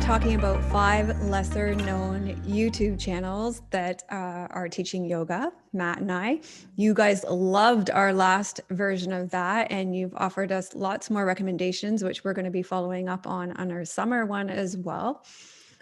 talking about 5 lesser known YouTube channels that are teaching yoga, Matt and I. You guys loved our last version of that, and you've offered us lots more recommendations, which we're going to be following up on our summer one as well.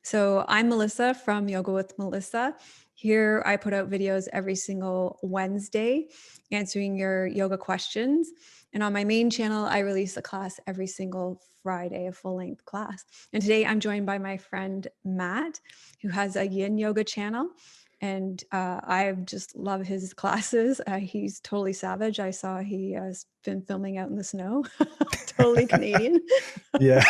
So I'm Melissa from Yoga with Melissa. Here I put out videos every single Wednesday answering your yoga questions. And on my main channel, I release a class every single Friday, a full-length class. And today I'm joined by my friend Matt, who has a yin yoga channel. And I just love his classes. He's totally savage. I saw he has been filming out in the snow. Totally Canadian. Yeah.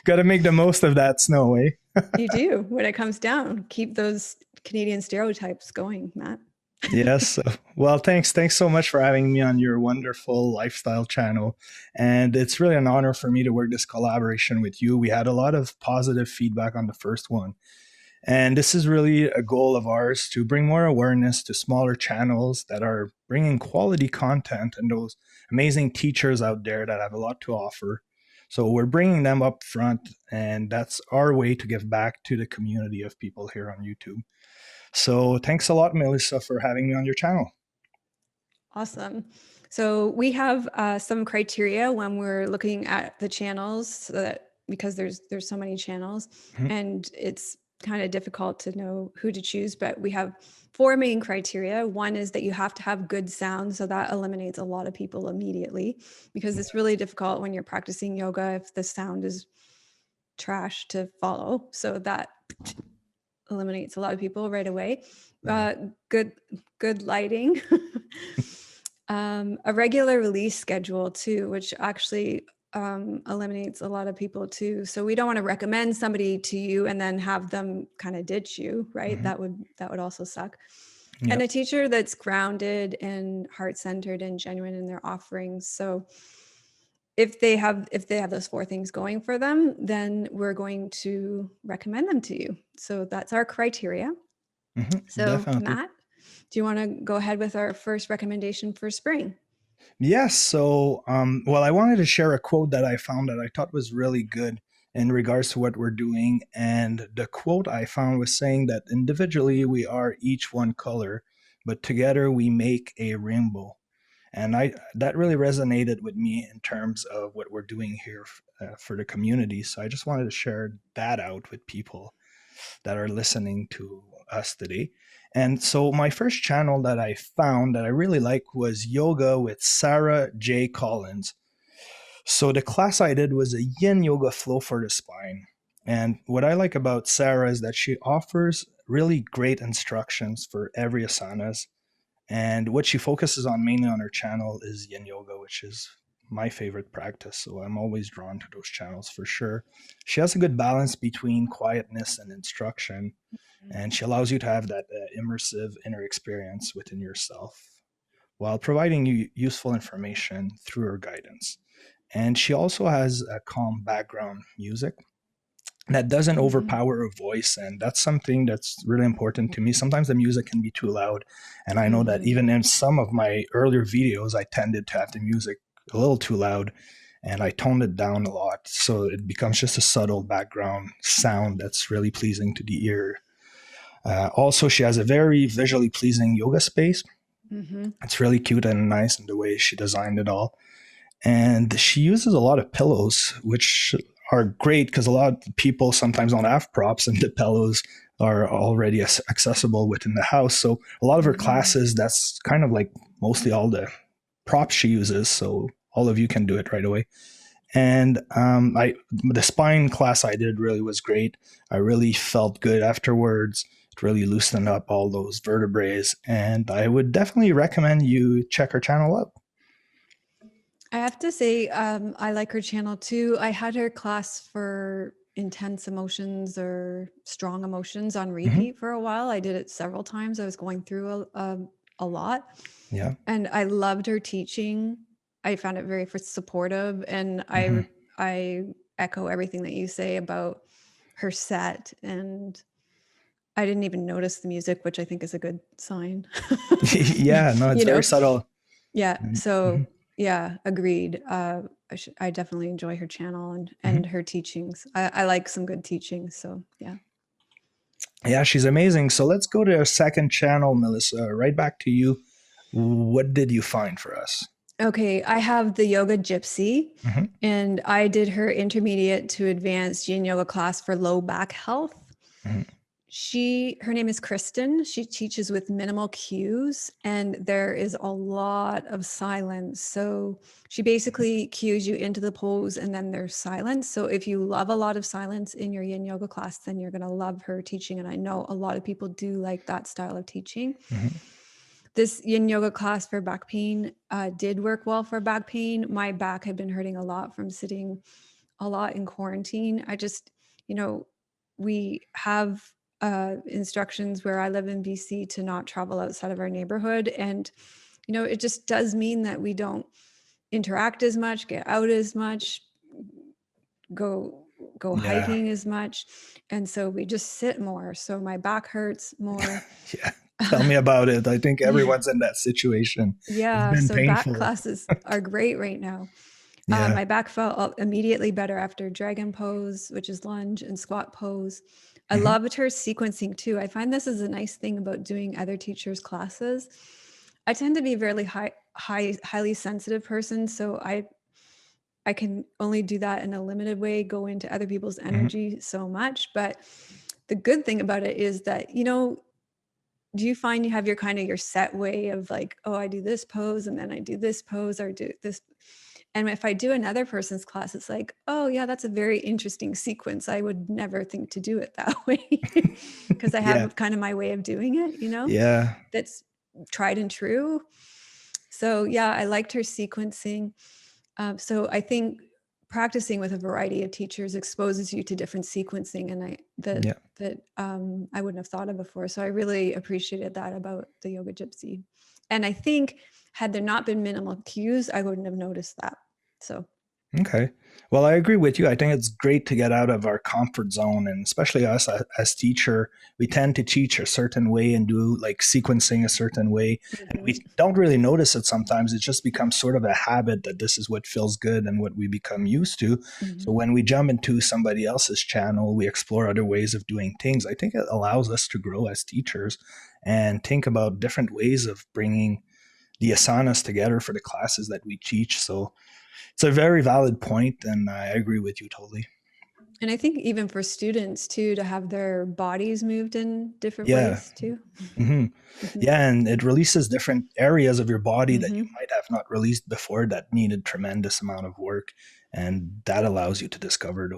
Got to make the most of that snow, eh? You do when it comes down. Keep those Canadian stereotypes going, Matt. Yes. Well, thanks so much for having me on your wonderful lifestyle channel. And it's really an honor for me to work this collaboration with you. We had a lot of positive feedback on the first one. And this is really a goal of ours to bring more awareness to smaller channels that are bringing quality content and those amazing teachers out there that have a lot to offer. So we're bringing them up front, and that's our way to give back to the community of people here on YouTube. So thanks a lot, Melissa, for having me on your channel. Awesome. So we have some criteria when we're looking at the channels, so that because there's so many channels, and it's kind of difficult to know who to choose, but we have 4 main criteria. One is that you have to have good sound. So that eliminates a lot of people immediately, because it's really difficult when you're practicing yoga if the sound is trash to follow. So that eliminates a lot of people right away. Good lighting. A regular release schedule too, which actually eliminates a lot of people too. So we don't want to recommend somebody to you and then have them kind of ditch you, right? That would also suck. Yep. And a teacher that's grounded and heart-centered and genuine in their offerings. So if they have those 4 things going for them, then we're going to recommend them to you. So that's our criteria. So definitely. Matt, do you want to go ahead with our first recommendation for spring? Yes. So, well, I wanted to share a quote that I found that I thought was really good in regards to what we're doing. And the quote I found was saying that individually we are each one color, but together we make a rainbow. And that really resonated with me in terms of what we're doing here for the community. So I just wanted to share that out with people that are listening to us today. And so my first channel that I found that I really like was Yoga with Sarah J. Collins. So the class I did was a yin yoga flow for the spine. And what I like about Sarah is that she offers really great instructions for every asanas. And what she focuses on mainly on her channel is yin yoga, which is my favorite practice. So I'm always drawn to those channels for sure. She has a good balance between quietness and instruction, and she allows you to have that immersive inner experience within yourself while providing you useful information through her guidance. And she also has a calm background music that doesn't overpower a voice, and that's something that's really important to me. Sometimes the music can be too loud, and I know that even in some of my earlier videos I tended to have the music a little too loud, and I toned it down a lot so it becomes just a subtle background sound that's really pleasing to the ear. Also, she has a very visually pleasing yoga space. It's really cute and nice in the way she designed it all, and she uses a lot of pillows, which are great because a lot of people sometimes don't have props, and the pillows are already accessible within the house. So a lot of her classes, that's kind of like mostly all the props she uses. So all of you can do it right away. And the spine class I did really was great. I really felt good afterwards. It really loosened up all those vertebrae. And I would definitely recommend you check her channel out. I have to say, I like her channel too. I had her class for intense emotions or strong emotions on repeat for a while. I did it several times. I was going through a lot. Yeah. And I loved her teaching. I found it very supportive. And I echo everything that you say about her set. And I didn't even notice the music, which I think is a good sign. Yeah, no, it's very subtle. Yeah. So yeah, agreed. I definitely enjoy her channel and Mhm. her teachings. I like some good teachings. So yeah. Yeah, she's amazing. So let's go to our second channel, Melissa. Right back to you. What did you find for us? Okay, I have the Yoga Gypsy, Hmm. and I did her intermediate to advanced yin yoga class for low back health. Hmm. Her name is Kristen. She teaches with minimal cues, and there is a lot of silence. So she basically cues you into the pose, and then there's silence. So if you love a lot of silence in your yin yoga class, then you're going to love her teaching. And I know a lot of people do like that style of teaching. Hmm. This yin yoga class for back pain did work well for back pain. My back had been hurting a lot from sitting a lot in quarantine. I just, you know, we have instructions where I live in BC to not travel outside of our neighborhood. And, it just does mean that we don't interact as much, get out as much, go Yeah. hiking as much. And so we just sit more. So my back hurts more. Yeah. Tell me about it. I think everyone's in that situation. It's Yeah, been so back painful. classes are great right now. Yeah. My back felt immediately better after dragon pose, which is lunge, and squat pose. I Hmm. loved her sequencing too. I find this is a nice thing about doing other teachers' classes. I tend to be a very highly sensitive person, so I can only do that in a limited way, go into other people's Hmm. energy so much. But the good thing about it is that, do you find you have your kind of your set way of like, oh, I do this pose and then I do this pose or do this? And if I do another person's class, it's like, oh yeah, that's a very interesting sequence. I would never think to do it that way because I Yeah. have kind of my way of doing it, Yeah. that's tried and true. So yeah, I liked her sequencing. So I think practicing with a variety of teachers exposes you to different sequencing, and Yeah. I wouldn't have thought of before. So I really appreciated that about the Yoga Gypsy. And I think had there not been minimal cues, I wouldn't have noticed that. So Okay. Well, I agree with you. I think it's great to get out of our comfort zone, and especially us as teacher, we tend to teach a certain way and do like sequencing a certain way, and mhm. we don't really notice it sometimes. It just becomes sort of a habit that this is what feels good and what we become used to. So Mhm. when we jump into somebody else's channel, we explore other ways of doing things. I think it allows us to grow as teachers and think about different ways of bringing the asanas together for the classes that we teach. So it's a very valid point, and I agree with you totally. And I think even for students too, to have their bodies moved in different Yeah. ways too. Hmm. Mhm. Yeah, and it releases different areas of your body that you Mhm. might have not released before that needed tremendous amount of work, and that allows you to discover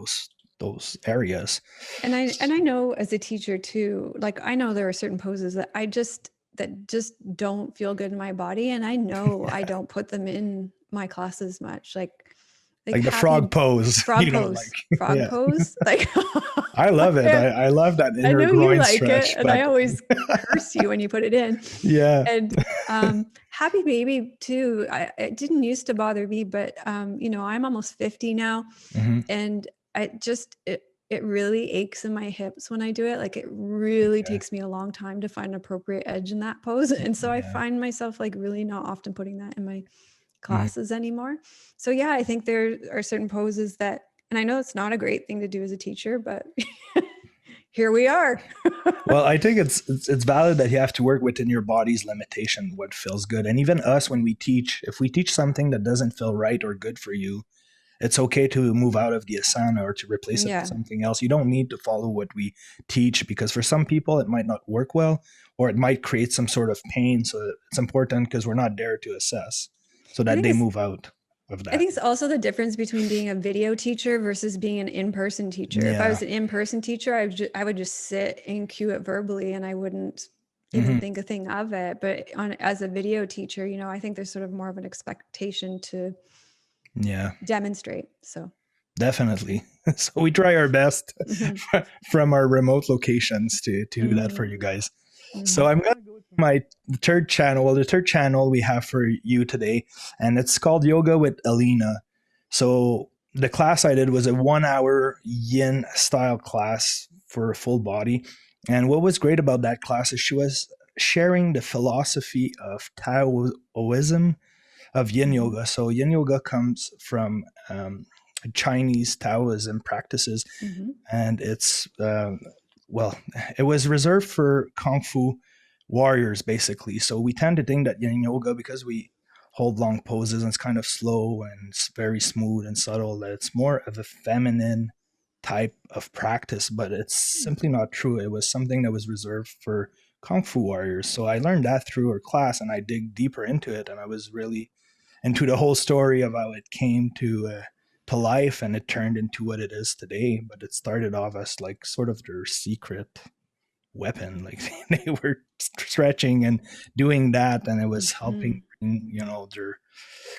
those areas. And I know as a teacher too, like I know there are certain poses that just don't feel good in my body, and I know I don't put them in my classes much. Like Like the frog happy pose, frog you know, like pose, frog yeah, pose. Like I love it. I I love that I inner know you groin like it, stretch, and but I always curse you when you put it in. yeah. And happy baby too. It didn't used to bother me, but I'm almost 50 now, Hmm. and it really aches in my hips when I do it. Like it really Yeah. takes me a long time to find an appropriate edge in that pose. And so I Yeah. find myself like really not often putting that in my Mhm. classes anymore. So yeah, I think there are certain poses that, and I know it's not a great thing to do as a teacher, but here we are. Well, I think it's valid that you have to work within your body's limitation, what feels good. And even us, when we teach, if we teach something that doesn't feel right or good for you, it's okay to move out of the asana or to replace it with Yeah. something else. You don't need to follow what we teach because for some people it might not work well or it might create some sort of pain. So it's important because we're not there to assess so I that think they it's move out of I that. think it's also the difference between being a video teacher versus being an in-person teacher. If I Yeah. was an in-person teacher, I would just sit and cue it verbally and I wouldn't even Hmm. think a thing of it. But as a video teacher, I think there's sort of more of an expectation to Yeah. demonstrate. So, Definitely. So we try our best mhm, from our remote locations to do that for mhm, you guys. So mhm. I'm gonna go to my third channel. Well, the third channel we have for you today, and it's called Yoga with Elena. So the class I did was a 1 hour yin style class for a full body. And what was great about that class is she was sharing the philosophy of Taoism of Yin Mm-hmm. Yoga. So Yin Yoga comes from Chinese Taoism practices, Mm-hmm. and it's well, it was reserved for Kung Fu warriors basically. So we tend to think that Yin Yoga, because we hold long poses and it's kind of slow and it's very smooth and subtle, that it's more of a feminine type of practice, but it's simply not true. It was something that was reserved for Kung Fu warriors. So I learned that through her class, and I dig deeper into it, and I was really into the whole story of how it came to life, and it turned into what it is today. But it started off as like sort of their secret weapon. Like they were stretching and doing that, and it was Mm-hmm. helping bring, their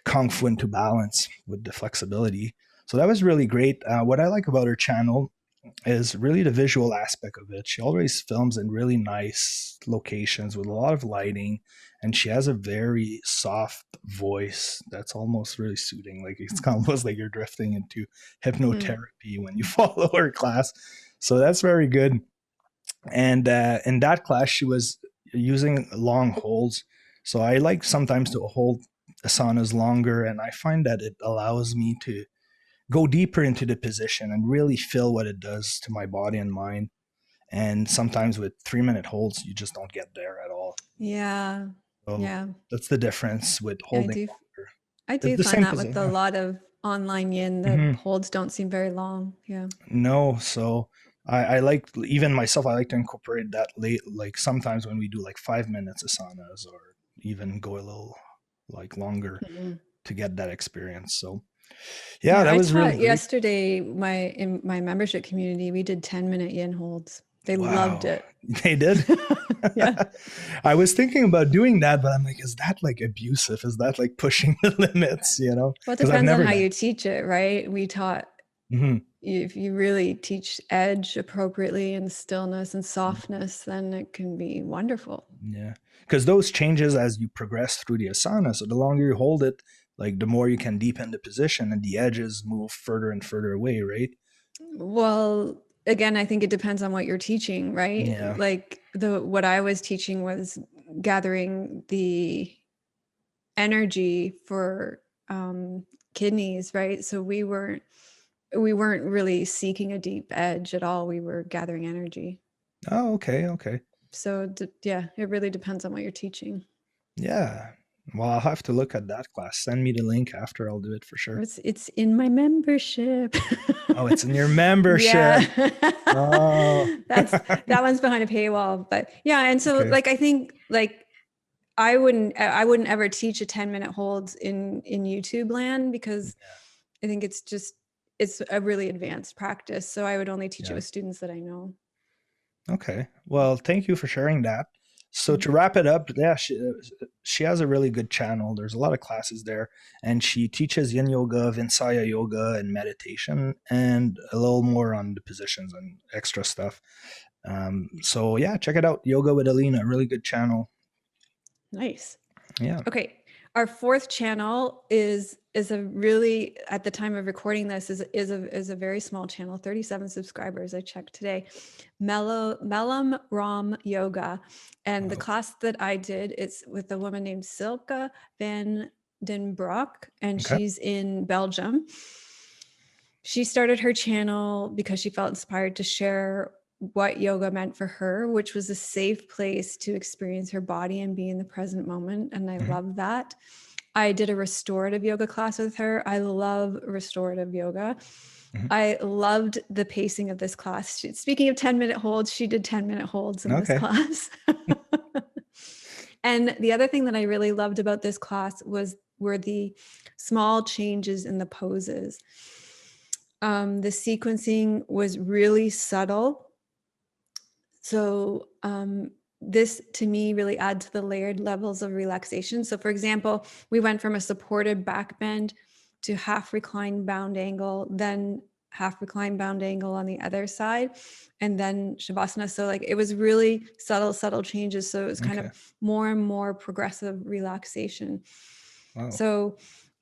kung fu into balance with the flexibility. So that was really great. What I like about her channel is really the visual aspect of it. She always films in really nice locations with a lot of lighting, and she has a very soft voice that's almost really soothing. Like it's almost like you're drifting into hypnotherapy when you follow her class. So that's very good. And in that class, she was using long holds. So I like sometimes to hold asanas longer, and I find that it allows me to go deeper into the position and really feel what it does to my body and mind. And sometimes with 3 minute holds, you just don't get there at all. Yeah. So Yeah. that's the difference with Yeah, holding longer. I It's do the find same that with position. a Yeah. lot of online yin, the Mm-hmm. holds don't seem very long. Yeah. No, so I like, even myself, I like to incorporate that late, like sometimes when we do like 5 minutes asanas, or even go a little like longer Mhm. to get that experience. So yeah, Yeah, that I was really taught great. yesterday in my membership community, we did 10-minute yin holds. They loved Wow. it. They did. Yeah. I was thinking about doing that, but I'm like, is that like abusive? Is that like pushing the limits? Well, it Because I've depends on never how done. you teach it, right? We taught Mhm. if you really teach edge appropriately and stillness and softness, then it can be wonderful. Yeah, because those changes as you progress through the asana. So the longer you hold it, like the more you can deepen the position, and the edges move further and further away, right? Well, again, I think it depends on what you're teaching, right? Yeah. Like the what I was teaching was gathering the energy for kidneys, right? So we weren't really seeking a deep edge at all. We were gathering energy. Oh, okay, okay. So yeah, it really depends on what you're teaching. Yeah. Well, I'll have to look at that class. Send me the link after. I'll do it for sure. It's in my membership. Oh, it's in your membership. Yeah. Oh. That one's behind a paywall, but yeah, and so Okay. like I think like I wouldn't ever teach a 10-minute hold in YouTube land because I think it's a really advanced practice. So I would only teach it Yeah. with students that I know. Okay. Well, thank you for sharing that. So Mhm. to wrap it up, yeah, she has a really good channel. There's a lot of classes there, and she teaches Yin Yoga, Vinyasa Yoga, and meditation, and a little more on the positions and extra stuff. So yeah, check it out. Yoga with Elena, really good channel. Nice. Yeah. Okay. Our fourth channel is a really at the time of recording this is a very small channel, 37 subscribers. I checked today. Melum Ram Yoga. And the Wow. class that I did, it's with a woman named Silke van den Broek, and Okay. she's in Belgium. She started her channel because she felt inspired to share what yoga meant for her, which was a safe place to experience her body and be in the present moment. And I Hmm. love that. I did a restorative yoga class with her. I love restorative yoga. Hmm. I loved the pacing of this class. Speaking of 10-minute holds, she did 10-minute holds in this Okay. class. And the other thing that I really loved about this class were the small changes in the poses. The sequencing was really subtle. So this to me really adds to the layered levels of relaxation. So for example, we went from a supported back bend to half reclined bound angle, then half reclined bound angle on the other side, and then Shavasana. So like it was really subtle changes. So it was kind of Okay. more and more progressive relaxation. Wow. So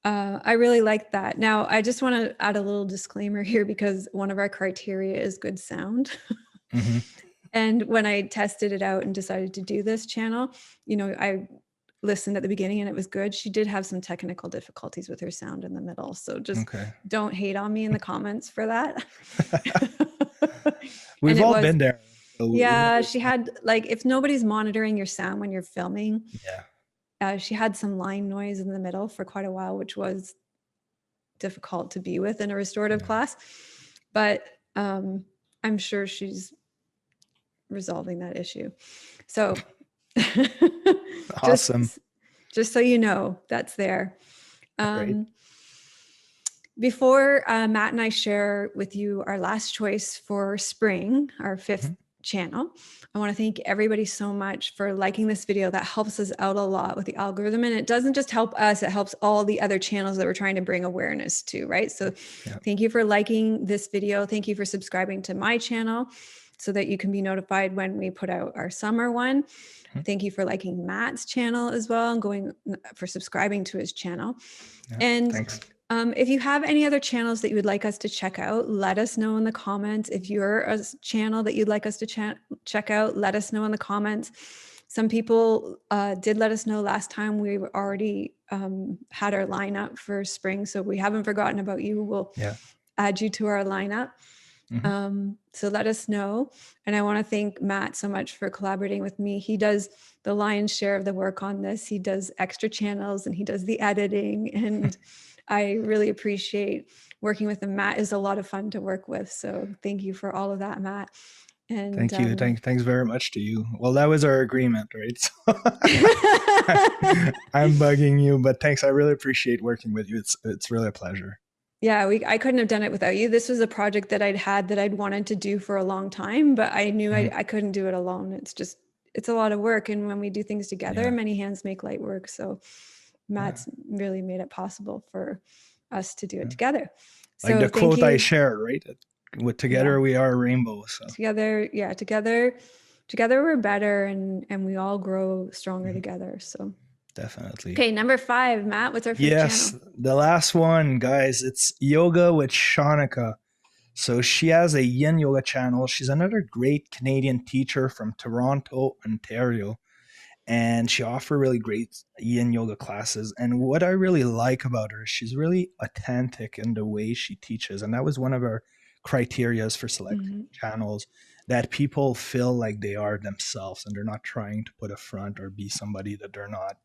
I really like that. Now, I just want to add a little disclaimer here because one of our criteria is good sound. Hmm. And when I tested it out and decided to do this channel, I listened at the beginning and it was good. She did have some technical difficulties with her sound in the middle. So just Okay. don't hate on me in the comments for that. And We've it all was, been there. So we know yeah, it's she not. had like, if nobody's monitoring your sound when you're filming, Yeah. she had some line noise in the middle for quite a while, which was difficult to be with in a restorative Yeah. class. But I'm sure she's resolving that issue. So Awesome. just so you know, that's there. Great. Before Matt and I share with you our last choice for spring, our fifth Mhm. channel, I want to thank everybody so much for liking this video. That helps us out a lot with the algorithm. And it doesn't just help us, it helps all the other channels that we're trying to bring awareness to, right? So Yeah. thank you for liking this video. Thank you for subscribing to my channel so that you can be notified when we put out our summer one. Mhm. Thank you for liking Matt's channel as well and going for subscribing to his channel. Yeah. And Thanks. if you have any other channels that you would like us to check out, let us know in the comments. If you're a channel that you'd like us to check out, let us know in the comments. Some people did let us know last time. We already had our lineup for spring, so we haven't forgotten about you. We'll add you to our lineup. So let us know. And I want to thank Matt so much for collaborating with me. He does the lion's share of the work on this. He does extra channels and he does the editing. And I really appreciate working with him. Matt is a lot of fun to work with. So thank you for all of that, Matt. And Thank you. Thanks very much to you. Well, that was our agreement, right? So I'm bugging you, but thanks. I really appreciate working with you. It's really a pleasure. Yeah, I couldn't have done it without you. This was a project that I'd wanted to do for a long time, but I knew I couldn't do it alone. It's a lot of work. And when we do things together, many hands make light work. So Matt's really made it possible for us to do it together. Like So the thank quote I you. shared, right? With together we are a rainbow. So Together, together we're better and we all grow stronger together. So definitely. okay, number 5, Matt, what's our fifth channel? The last one, guys. It's Yoga with Shanika. So she has a Yin Yoga channel. She's another great Canadian teacher from Toronto, Ontario. And she offers really great Yin Yoga classes. And what I really like about her is she's really authentic in the way she teaches. And that was one of our criterias for selecting channels, that people feel like they are themselves and they're not trying to put a front or be somebody that they're not.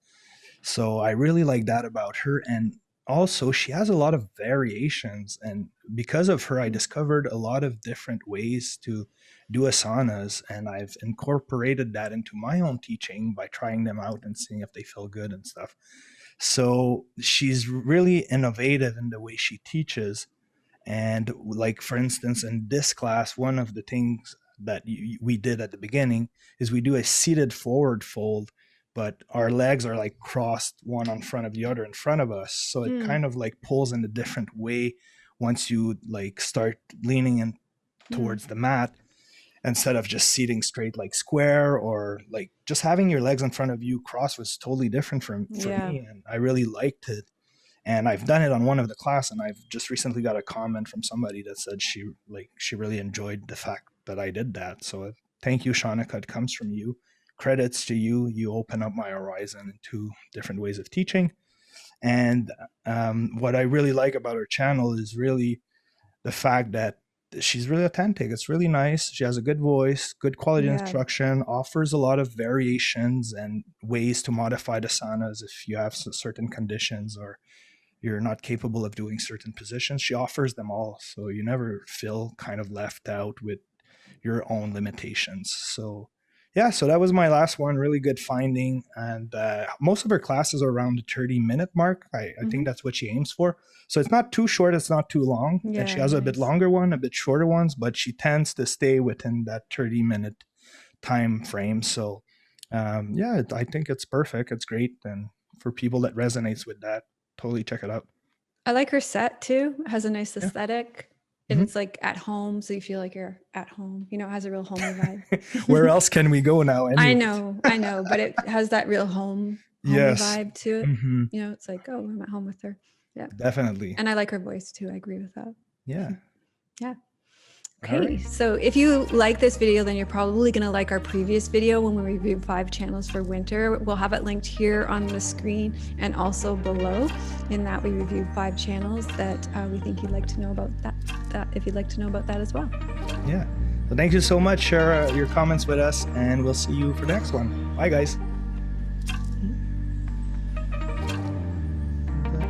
So I really like that about her. And also, she has a lot of variations. And because of her, I discovered a lot of different ways to do asanas. And I've incorporated that into my own teaching by trying them out and seeing if they feel good and stuff. So she's really innovative in the way she teaches. And like, for instance, in this class, one of the things that we did at the beginning is we do a seated forward fold, but our legs are like crossed one on front of the other in front of us. So it kind of like pulls in a different way once you like start leaning in towards the mat, instead of just seating straight like square, or like just having your legs in front of you crossed was totally different for me. And I really liked it. And I've done it on one of the class, and I've just recently got a comment from somebody that said she really enjoyed the fact that I did that. So thank you, Shanika. It comes from you. Credits to you. You open up my horizon into different ways of teaching. And what I really like about her channel is really the fact that she's really authentic. It's really nice. She has a good voice, good quality instruction, offers a lot of variations and ways to modify the asanas if you have certain conditions or you're not capable of doing certain positions. She offers them all. So you never feel kind of left out with your own limitations. So yeah, so that was my last one. Really good finding. And most of her classes are around the 30-minute mark. I think that's what she aims for. So it's not too short, it's not too long. And she has a bit longer one, a bit shorter ones, but she tends to stay within that 30-minute time frame. So I think it's perfect. It's great. And for people that resonates with that, totally check it out. I like her set too. It has a nice aesthetic. And it's like at home, so you feel like you're at home. You know, it has a real homey vibe. Where else can we go now? I know, but it has that real homey vibe to it. You know, it's like, oh, I'm at home with her. Yeah, definitely. And I like her voice too. I agree with that. Yeah. Yeah. All Okay, right. so if you like this video, then you're probably going to like our previous video when we reviewed 5 channels for winter. We'll have it linked here on the screen and also below. In that, we reviewed 5 channels that we think you'd like to know about that if you'd like to know about that as well. Yeah. So thank you so much. Share your comments with us, and we'll see you for the next one. Bye, guys.